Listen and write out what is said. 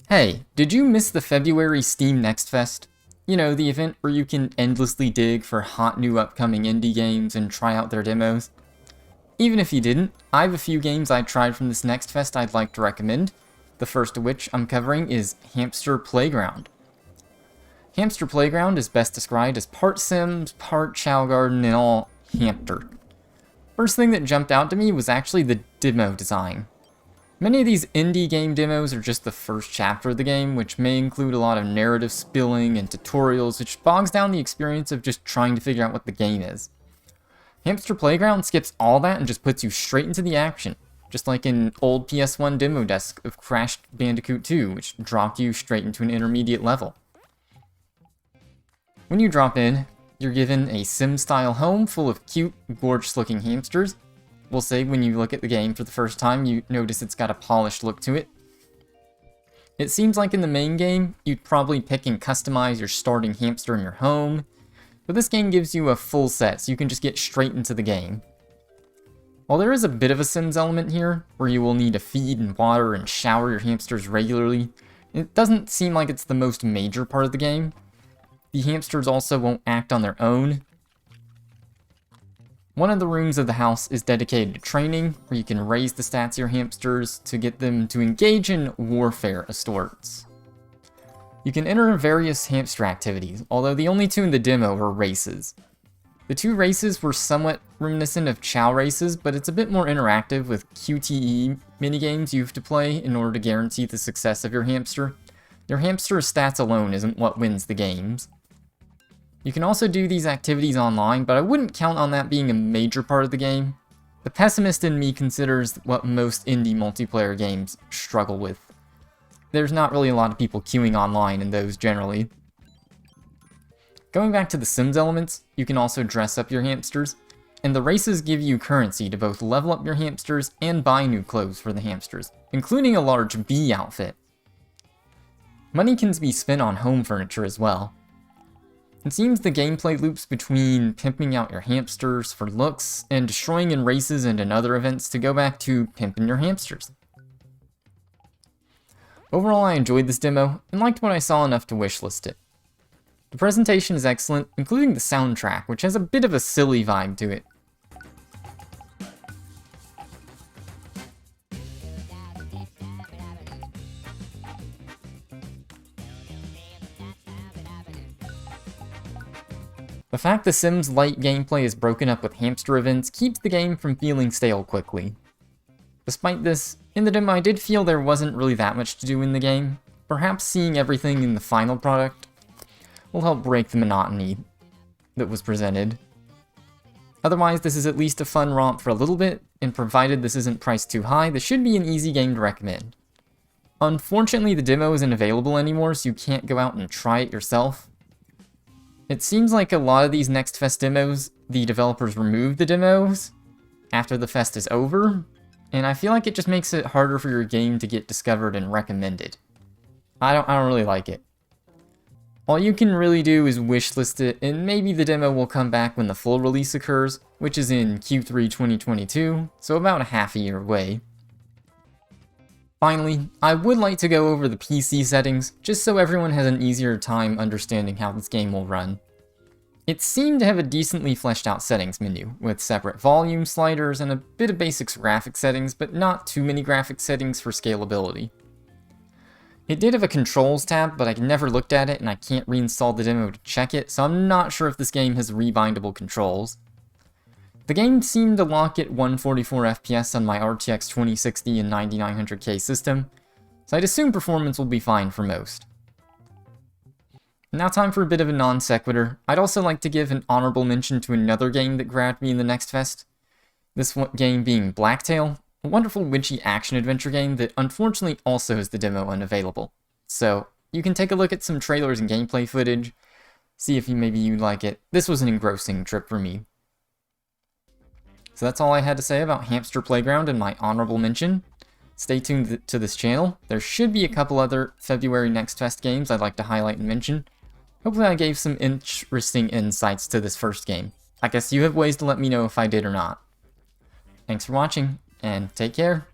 Hey, did you miss the February Steam Next Fest? You know, the event where you can endlessly dig for hot new upcoming indie games and try out their demos? Even if you didn't, I have a few games I tried from this Next Fest I'd like to recommend, the first of which I'm covering is Hamster Playground. Hamster Playground is best described as part Sims, part Chow Garden, and all hampter. First thing that jumped out to me was actually the demo design. Many of these indie game demos are just the first chapter of the game, which may include a lot of narrative spilling and tutorials, which bogs down the experience of just trying to figure out what the game is. Hamster Playground skips all that and just puts you straight into the action, just like an old PS1 demo disc of Crash Bandicoot 2, which dropped you straight into an intermediate level. When you drop in, you're given a Sim-style home full of cute, gorgeous-looking hamsters. We'll say when you look at the game for the first time, you notice it's got a polished look to it. It seems like in the main game, you'd probably pick and customize your starting hamster in your home, but this game gives you a full set, so you can just get straight into the game. While there is a bit of a Sims element here, where you will need to feed and water and shower your hamsters regularly, it doesn't seem like it's the most major part of the game. The hamsters also won't act on their own. One of the rooms of the house is dedicated to training, where you can raise the stats of your hamsters to get them to engage in warfare of sorts. You can enter various hamster activities, although the only two in the demo were races. The two races were somewhat reminiscent of Chow races, but it's a bit more interactive with QTE minigames you have to play in order to guarantee the success of your hamster. Your hamster's stats alone isn't what wins the games. You can also do these activities online, but I wouldn't count on that being a major part of the game. The pessimist in me considers what most indie multiplayer games struggle with. There's not really a lot of people queuing online in those generally. Going back to the Sims elements, you can also dress up your hamsters, and the races give you currency to both level up your hamsters and buy new clothes for the hamsters, including a large bee outfit. Money can be spent on home furniture as well. It seems the gameplay loops between pimping out your hamsters for looks and destroying in races and in other events to go back to pimping your hamsters. Overall, I enjoyed this demo and liked what I saw enough to wishlist it. The presentation is excellent, including the soundtrack, which has a bit of a silly vibe to it. The fact the Sims Lite gameplay is broken up with hamster events keeps the game from feeling stale quickly. Despite this, in the demo I did feel there wasn't really that much to do in the game. Perhaps seeing everything in the final product will help break the monotony that was presented. Otherwise, this is at least a fun romp for a little bit, and provided this isn't priced too high, this should be an easy game to recommend. Unfortunately, the demo isn't available anymore, so you can't go out and try it yourself. It seems like a lot of these Next Fest demos, the developers remove the demos after the fest is over, and I feel like it just makes it harder for your game to get discovered and recommended. I don't really like it. All you can really do is wishlist it, and maybe the demo will come back when the full release occurs, which is in Q3 2022, so about a half a year away. Finally, I would like to go over the PC settings, just so everyone has an easier time understanding how this game will run. It seemed to have a decently fleshed out settings menu, with separate volume sliders and a bit of basic graphics settings, but not too many graphics settings for scalability. It did have a controls tab, but I never looked at it and I can't reinstall the demo to check it, so I'm not sure if this game has rebindable controls. The game seemed to lock at 144 FPS on my RTX 2060 and 9900K system, so I'd assume performance will be fine for most. Now time for a bit of a non sequitur. I'd also like to give an honorable mention to another game that grabbed me in the Next Fest. This game being Blacktail, a wonderful witchy action-adventure game that unfortunately also has the demo unavailable. So you can take a look at some trailers and gameplay footage, see if maybe you'd like it. This was an engrossing trip for me. So that's all I had to say about Hamster Playground and my honorable mention. Stay tuned to this channel. There should be a couple other February Next Fest games I'd like to highlight and mention. Hopefully I gave some interesting insights to this first game. I guess you have ways to let me know if I did or not. Thanks for watching, and take care.